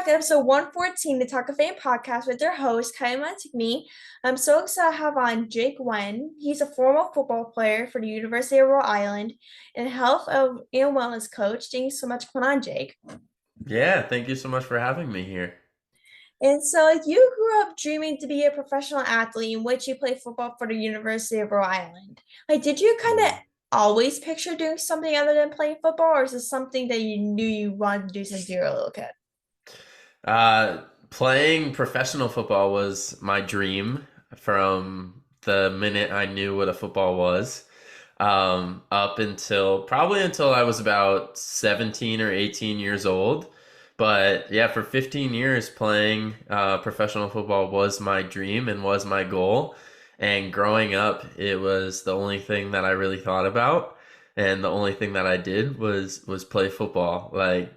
to episode 114, the Talk of Fame podcast with their host, Kylie. I'm so excited to have on Jake Whan. He's a former football player for the University of Rhode Island and and wellness coach. Thanks so much for coming on, Jake. Yeah, thank you so much for having me here. And so, you grew up dreaming to be a professional athlete in which you played football for the University of Rhode Island. Did you kind of Mm. always picture doing something other than playing football, or is this something that you knew you wanted to do since you were a little kid? Playing professional football was my dream from the minute I knew what a football was, up until probably until I was about 17 or 18 years old. But yeah, for 15 years, playing professional football was my dream and was my goal. And growing up, it was the only thing that I really thought about. And the only thing that I did was play football. Like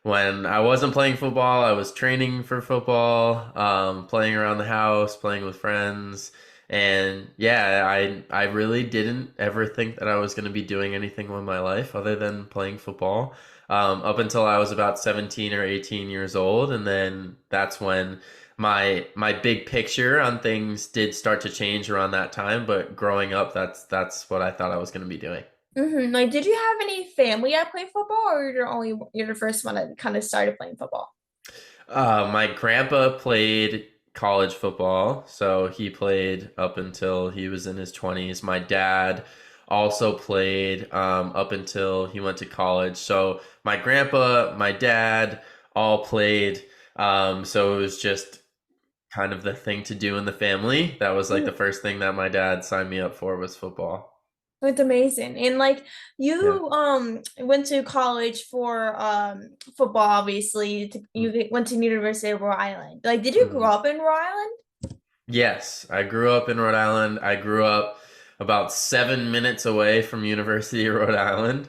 when I wasn't playing football, I was training for football, playing around the house, playing with friends. And yeah, I really didn't ever think that I was going to be doing anything with my life other than playing football, up until I was about 17 or 18 years old. And then that's when my big picture on things did start to change around that time. But growing up, that's what I thought I was going to be doing. Did you have any family that played football, or you're the first one that kind of started playing football? My grandpa played college football, so he played up until he was in his 20s. My dad also played up until he went to college. So my grandpa, my dad all played. So it was just kind of the thing to do in the family. That was like the first thing that my dad signed me up for was football. It's amazing. And Yeah. you went to college for football, obviously. You went to the University of Rhode Island. Did you grow Mm-hmm. up in Rhode Island? Yes, I grew up in Rhode Island. I grew up about 7 minutes away from University of Rhode Island.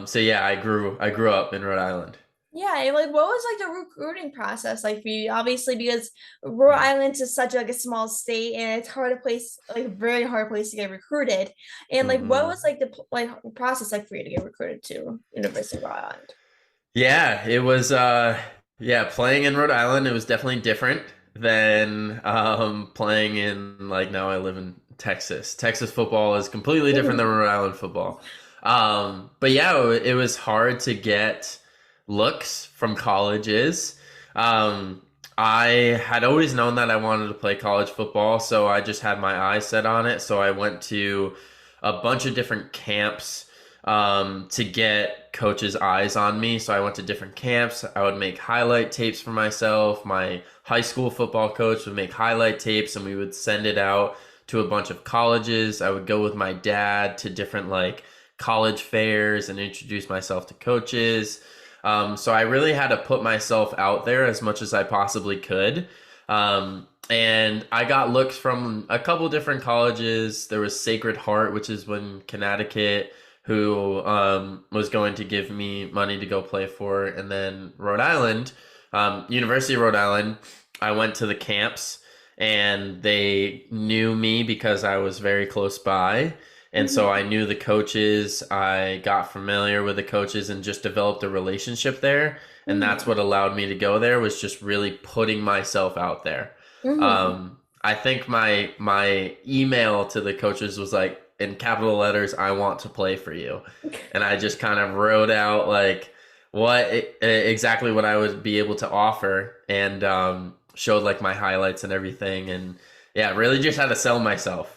So yeah, I grew up in Rhode Island. Yeah, and what was the recruiting process like for you? Obviously, because Rhode Island is such a small state, and it's hard to place very hard place to get recruited. And what Hmm. was process like for you to get recruited to University of Rhode Island? Yeah, it was yeah, playing in Rhode Island, it was definitely different than playing in like now I live in Texas. Texas football is completely different than Rhode Island football. But yeah, it was hard to get looks from colleges. Um, I had always known that I wanted to play college football, so I just had my eyes set on it. So I went to a bunch of different camps to get coaches' eyes on me. So I went to different camps. I would make highlight tapes for myself. My high school football coach would make highlight tapes and we would send it out to a bunch of colleges. I would go with my dad to different like college fairs and introduce myself to coaches. So I really had to put myself out there as much as I possibly could. And I got looks from a couple different colleges. There was Sacred Heart, which is in Connecticut, who was going to give me money to go play for. And then Rhode Island, University of Rhode Island, I went to the camps and they knew me because I was very close by. And so I knew the coaches, I got familiar with the coaches and just developed a relationship there. And that's what allowed me to go there was just really putting myself out there. Mm-hmm. I think my email to the coaches was like in capital letters, "I want to play for you," and I just kind of wrote out like exactly what I would be able to offer, and showed like my highlights and everything, and yeah, really just had to sell myself.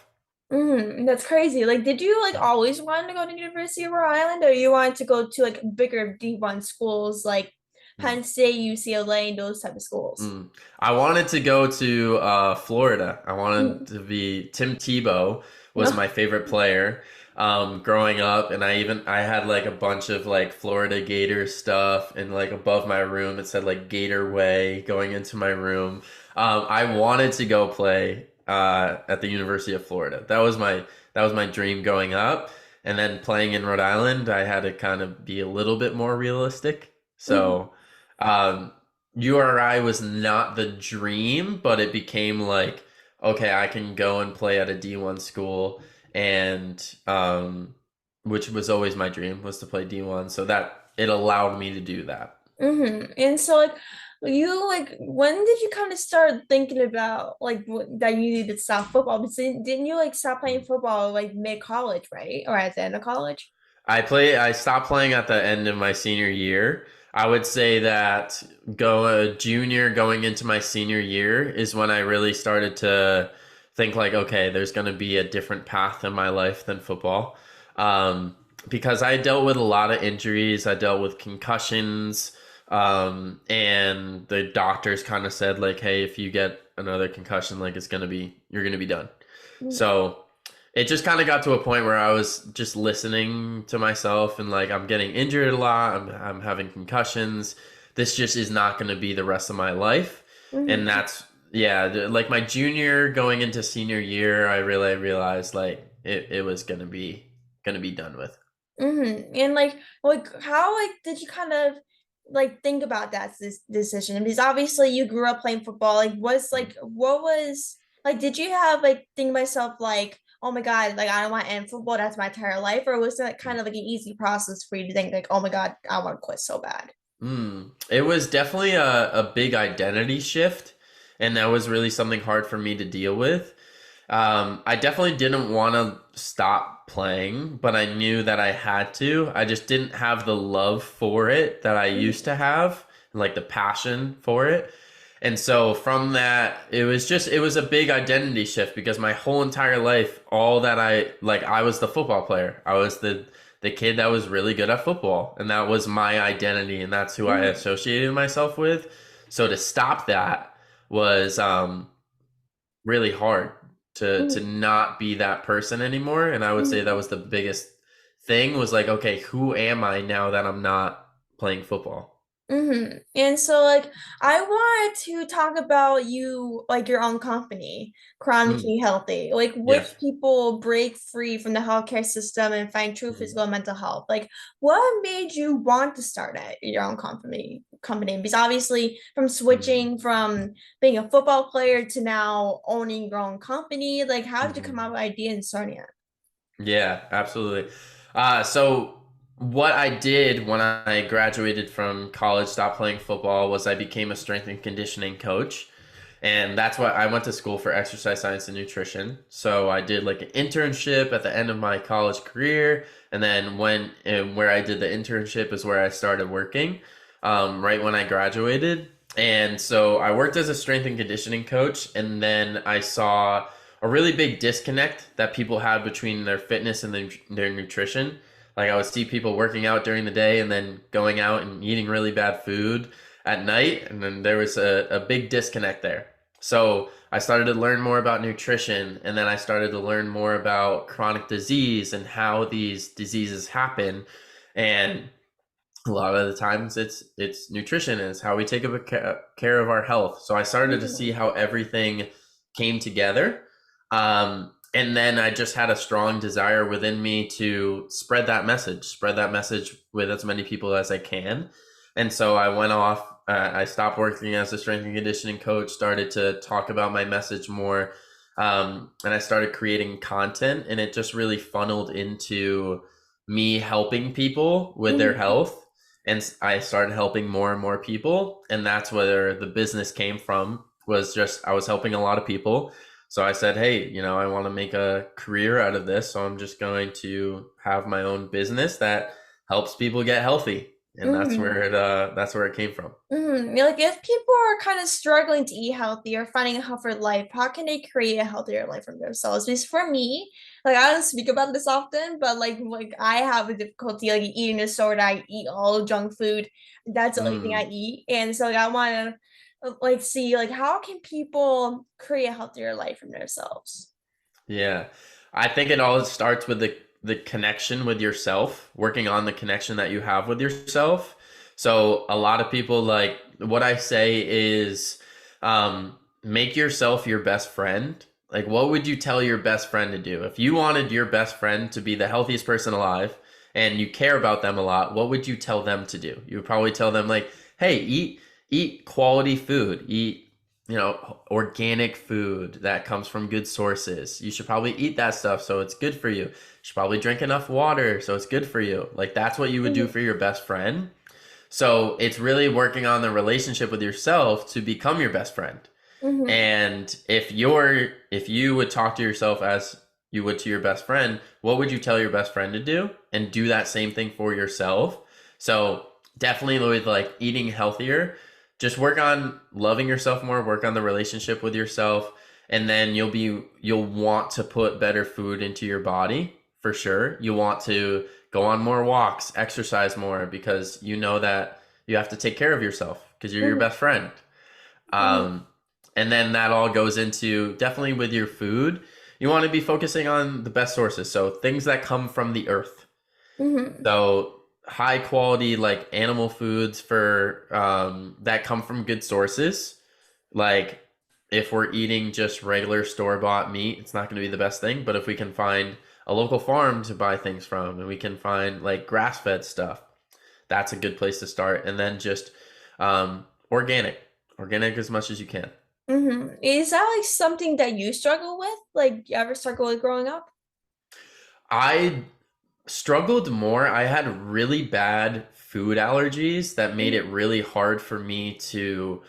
That's crazy. Did you always want to go to University of Rhode Island, or you wanted to go to bigger D1 schools like Mm. Penn State, UCLA, and those type of schools? Mm. I wanted to go to Florida. I wanted Mm. to be Tim Tebow was No. my favorite player growing up, and I had like a bunch of like Florida Gators stuff, and like above my room it said like Gator Way going into my room. I wanted to go play at the University of Florida. That was my dream growing up, and then playing in Rhode Island, I had to kind of be a little bit more realistic. Mhm. So. Um, URI was not the dream, but it became like, okay, I can go and play at a D1 school, and which was always my dream was to play D1, so that it allowed me to do that. And so you like when did you kind of start thinking about like that you needed to stop football? Because didn't you like stop playing football like mid college, right? Or at the end of college? I stopped playing at the end of my senior year. I would say that junior going into my senior year is when I really started to think like, okay, there's going to be a different path in my life than football. Um, because I dealt with a lot of injuries. I dealt with concussions. And the doctors kind of said like, hey, if you get another concussion, like you're going to be done. So it just kind of got to a point where I was just listening to myself and like I'm getting injured a lot. I'm having concussions. This just is not going to be the rest of my life. And Mm-hmm. that's yeah, like my junior going into senior year, I really realized like it was gonna be done with. And like how like did you kind of like think about that this decision? Because obviously you grew up playing football. What was like did you have like think myself like, oh my God, like I don't want to end football, that's my entire life? Or was that kind of like an easy process for you to think like, oh my God, I want to quit so bad? It was definitely a big identity shift, and that was really something hard for me to deal with. I definitely didn't want to stop playing, but I knew that I had to. I just didn't have the love for it that I used to have, like the passion for it. And so from that, it was a big identity shift because my whole entire life, all that I was the football player. I was the kid that was really good at football, and that was my identity, and that's who I Mhm. associated myself with. So to stop that was really hard to Mhm. not be that person anymore. And I would say that Mhm. was the biggest thing was like, okay, who am I now that I'm not playing football? And so like I wanted to talk about you like your own company, Mm, Chronically Healthy, like yeah. which people break free from the healthcare system and find true Mhm, physical and mental health. Like what made you want to start your own company? Because obviously from mhm, switching from being a football player to now owning your own company, like how did you come mhm. up with the idea and starting it? Yeah, absolutely. So what I did when I graduated from college, stopped playing football, was I became a strength and conditioning coach. And that's why I went to school for exercise science and nutrition. So I did like an internship at the end of my college career. And then where I did the internship is where I started working, right when I graduated. And so I worked as a strength and conditioning coach. And then I saw a really big disconnect that people had between their fitness and their nutrition. Like I would see people working out during the day and then going out and eating really bad food at night. And then there was a big disconnect there. So I started to learn more about nutrition, and then I started to learn more about chronic disease and how these diseases happen. And a lot of the times it's nutrition is how we take care of our health. So I started to see Mhm. how everything came together. And then I just had a strong desire within me to spread that message with as many people as I can. And so I went off. I stopped working as a strength and conditioning coach, started to talk about my message more, and I started creating content, and it just really funneled into me helping people with their Mhm. health. And I started helping more and more people, and that's where the business came from. Was just I was helping a lot of people, so I said, hey, I want to make a career out of this, so I'm just going to have my own business that helps people get healthy, and Mhm. that's where it came from. Yeah, like if people are kind of struggling to eat healthy or finding a healthier life, how can they create a healthier life for themselves? Because for me, like I don't speak about this often, but like I have a difficulty like eating a soda. I eat all junk food. That's the only thing I Mm, eat. And so like, I want to like see like how can people create a healthier life for themselves? yeah, I think it all starts with the connection with yourself, working on the connection that you have with yourself. So a lot of people like what I say is make yourself your best friend. Like, what would you tell your best friend to do? If you wanted your best friend to be the healthiest person alive and you care about them a lot, what would you tell them to do? You would probably tell them like, "Hey, eat quality food. Eat, organic food that comes from good sources. You should probably eat that stuff so it's good for you. You should probably drink enough water so it's good for you." Like that's what you would do for your best friend. So it's really working on the relationship with yourself to become your best friend. Mm-hmm. And if you would talk to yourself as you would to your best friend, what would you tell your best friend to do? And do that same thing for yourself. So definitely with like eating healthier, just work on loving yourself more, work on the relationship with yourself, and then you'll want to put better food into your body for sure. You'll want to go on more walks, exercise more because you know that you have to take care of yourself because you're your Mm-hmm. best friend. Um, and then that all goes into definitely with your food. You want to be focusing on the best sources. So things that come from the earth. Mm-hmm. So high quality like animal foods for that come from good sources. Like if we're eating just regular store bought meat, it's not going to be the best thing. But if we can find a local farm to buy things from, and we can find like grass fed stuff, that's a good place to start. And then just organic, organic as much as you can. Mm-hmm. Is that like something that you struggle with? Like, you ever struggle with growing up? I struggled more. I had really bad food allergies that made it really hard for me to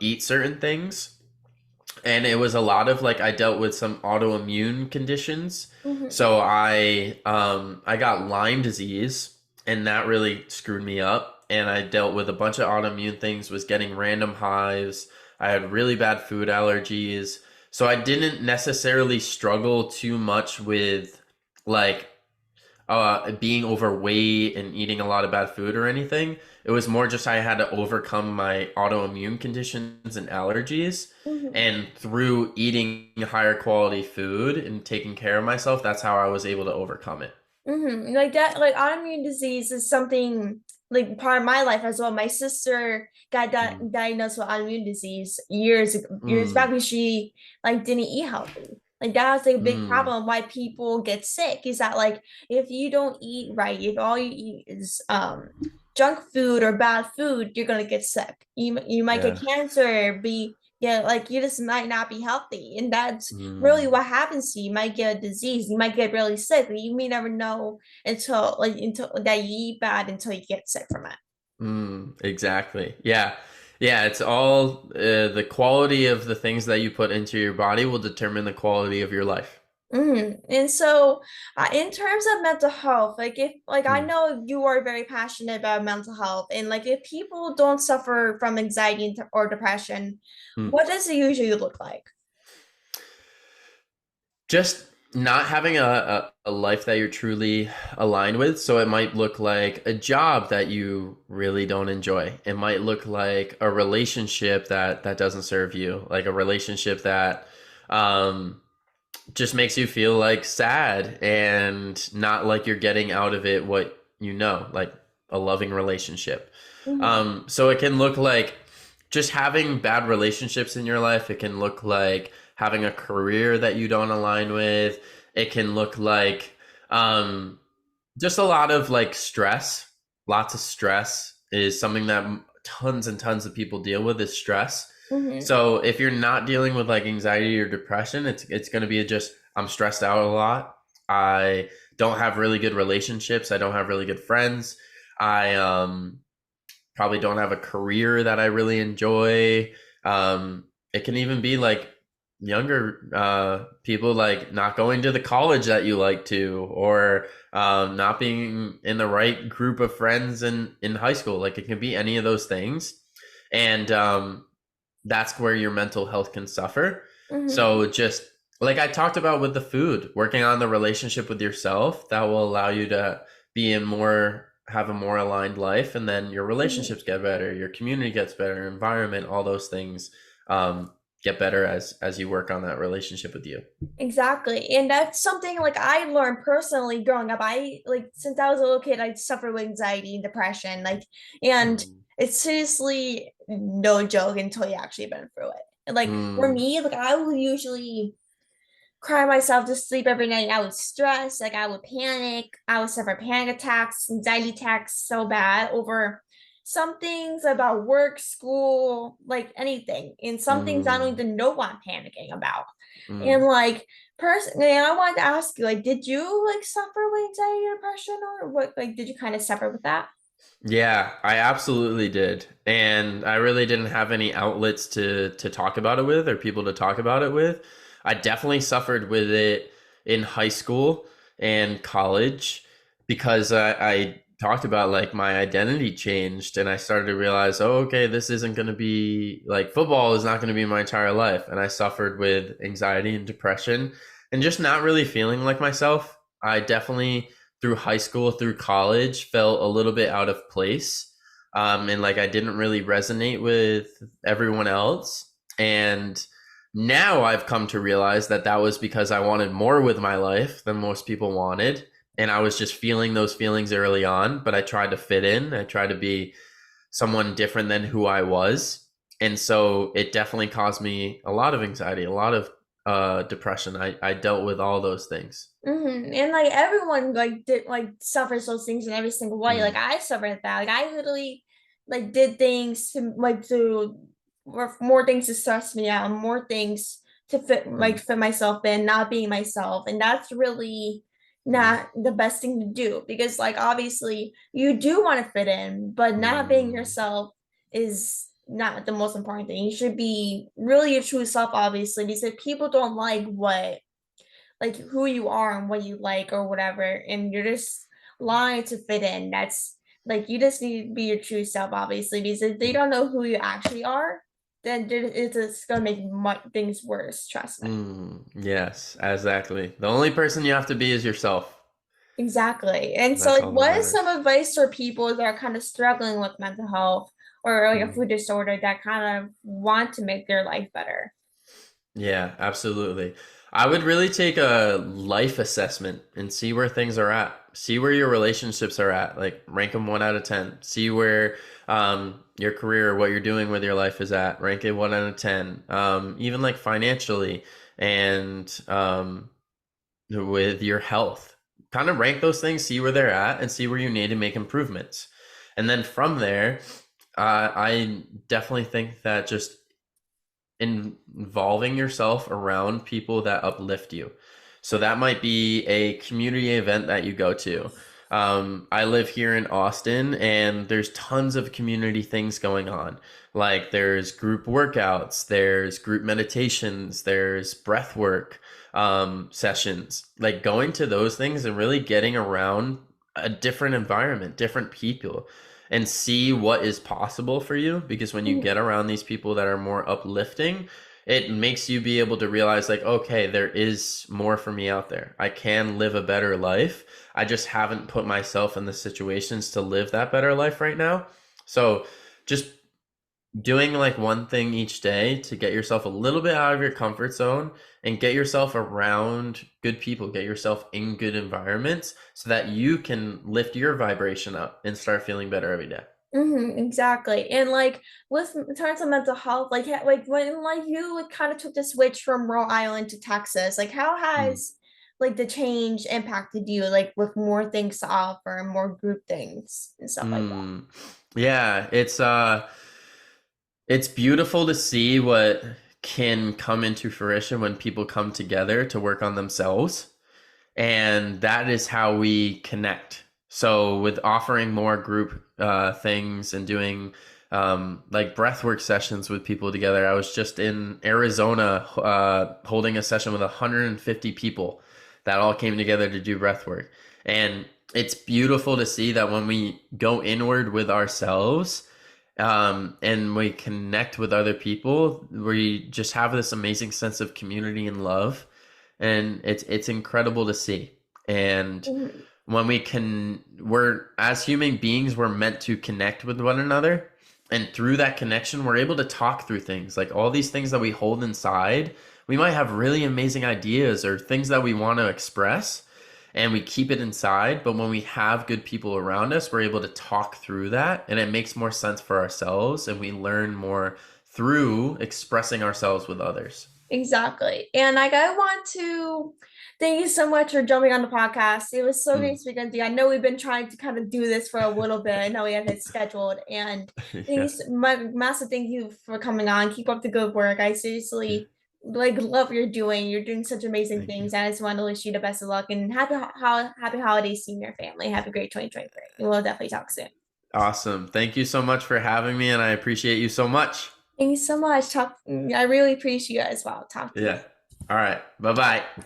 eat certain things. And it was a lot of like I dealt with some autoimmune conditions. Mm-hmm. So I got Lyme disease and that really screwed me up. And I dealt with a bunch of autoimmune things, was getting random hives. I had really bad food allergies. So I didn't necessarily struggle too much with like being overweight and eating a lot of bad food or anything. It was more just I had to overcome my autoimmune conditions and allergies. Mm-hmm. And through eating higher quality food and taking care of myself, that's how I was able to overcome it. Mm-hmm. Like that, like autoimmune disease is something like part of my life as well. My sister got Mm. diagnosed with autoimmune disease years back Mm. when she like didn't eat healthy. Like that was like a big Mm. problem why people get sick is that like if you don't eat right, if all you eat is junk food or bad food, you're gonna get sick. You might get Yeah. cancer, be yeah, like you just might not be healthy. And that's really Mm. what happens to you. You might get a disease, you might get really sick, but you may never know until that you eat bad until you get sick from it. Mm. Exactly. Yeah. Yeah. It's all the quality of the things that you put into your body will determine the quality of your life. And so, in terms of mental health, like if like I Mm. know you are very passionate about mental health, and like if people don't suffer from anxiety or depression, Mm. what does it usually look like? Just not having a life that you're truly aligned with. So it might look like a job that you really don't enjoy. It might look like a relationship that doesn't serve you, like a relationship that um, just makes you feel like sad and not like you're getting out of it what you know, like a loving relationship. Mm-hmm. So it can look like just having bad relationships in your life. It can look like having a career that you don't align with. It can look like um, just a lot of like stress. Lots of stress is something that tons and tons of people deal with is stress. Mm-hmm. So if you're not dealing with like anxiety or depression, it's going to be just I'm stressed out a lot. I don't have really good relationships. I don't have really good friends. I probably don't have a career that I really enjoy. It can even be like younger people like not going to the college that you like to, or not being in the right group of friends in high school. Like it can be any of those things, and that's where your mental health can suffer. Mm-hmm. So just like I talked about with the food, working on the relationship with yourself that will allow you to be in more have a more aligned life, and then your Mm-hmm. relationships get better, your community gets better, environment, all those things get better as you work on that relationship with you. Exactly. And that's something like I learned personally growing up. I like since I was a little kid, I suffered with anxiety and depression. Like, and Mm. it's seriously no joke until you actually been through it. And like for Mm. me, like I would usually cry myself to sleep every night. I would stress, like I would panic. I would suffer panic attacks, anxiety attacks so bad over some things about work, school, like anything. And some things I don't Mm. even know what I'm panicking about. And Mm. like personally, I wanted to ask you, like, did you like suffer with anxiety or depression or what like did you kind of suffer with that? Yeah, I absolutely did. And I really didn't have any outlets to talk about it with or people to talk about it with. I definitely suffered with it in high school and college because I talked about like my identity changed and I started to realize, oh, okay, this isn't going to be like football is not going to be my entire life. And I suffered with anxiety and depression and just not really feeling like myself. I definitely through high school, through college, felt a little bit out of place. And like I didn't really resonate with everyone else. And now I've come to realize that that was because I wanted more with my life than most people wanted. And I was just feeling those feelings early on, but I tried to fit in. I tried to be someone different than who I was. And so it definitely caused me a lot of anxiety, a lot of depression. I dealt with all those things. And like everyone like did like suffers those things in every single way. Like Mm, I suffered that. Like I literally like did things to like to or more things to stress me out, more things to mm, fit myself in, not being myself. And that's really mm, not the best thing to do because like obviously you do want to fit in, but not being mm. yourself is not the most important thing. You should be really your true self, obviously, because if people don't like who you are and what you like or whatever, and you're just lying to fit in. That's like you just need to be your true self, obviously, because if they Mm, don't know who you actually are, then it's just gonna make things worse. Trust me. yes, exactly. The only person you have to be is yourself. Exactly. And so, That's like, all that what is some matters. advice for people that are kind of struggling with mental health or like a Mm. food disorder that kind of want to make their life better? Yeah, absolutely. I would really take a life assessment and see where things are at. See where your relationships are at. Like rank them 1 out of 10. See where your career, what you're doing with your life is at. Rank it 1 out of 10. Even like financially and with your health. Kind of rank those things, see where they're at, and see where you need to make improvements. And then from there, I definitely think that just involving yourself around people that uplift you. So that might be a community event that you go to. I live here in Austin, and there's tons of community things going on. Like there's group workouts, there's group meditations, there's breath work sessions. Like going to those things and really getting around a different environment, different people, and see what is possible for you. Because when you Mhm. get around these people that are more uplifting, it makes you be able to realize like, okay, there is more for me out there. I can live a better life. I just haven't put myself in the situations to live that better life right now. So just doing like one thing each day to get yourself a little bit out of your comfort zone and get yourself around good people, get yourself in good environments so that you can lift your vibration up and start feeling better every day. Exactly. And like with in terms of mental health, like like when like you like, kind of took the switch from Rhode Island to Texas, like how Mm. has like the change impacted you, like with more things to offer and more group things and stuff like that? Mm. Yeah, it's beautiful to see what can come into fruition when people come together to work on themselves. And that is how we connect. So, with offering more group things and doing like breathwork sessions with people together, I was just in Arizona holding a session with 150 people that all came together to do breathwork. And it's beautiful to see that when we go inward with ourselves, and we connect with other people, we just have this amazing sense of community and love, and it's incredible to see. And Mhm. when we're as human beings, we're meant to connect with one another, and through that connection, we're able to talk through things like all these things that we hold inside. We might have really amazing ideas or things that we want to express, and we keep it inside. But when we have good people around us, we're able to talk through that, and it makes more sense for ourselves, and we learn more through expressing ourselves with others. Exactly. And like I want to thank you so much for jumping on the podcast. It was so great Mm. speaking to you. I know we've been trying to kind of do this for a little bit. I know we have it scheduled. And Yeah. thanks, my massive thank you for coming on. Keep up the good work. I seriously like love what you're doing. You're doing such amazing Thank you. things. And I just want to wish you the best of luck and happy holidays to you and your family. Have a great 2023. We'll definitely talk soon. Awesome. Thank you so much for having me, and I appreciate you so much. Thank you so much. I really appreciate you as well. Talk to you. Yeah. All right. Bye bye.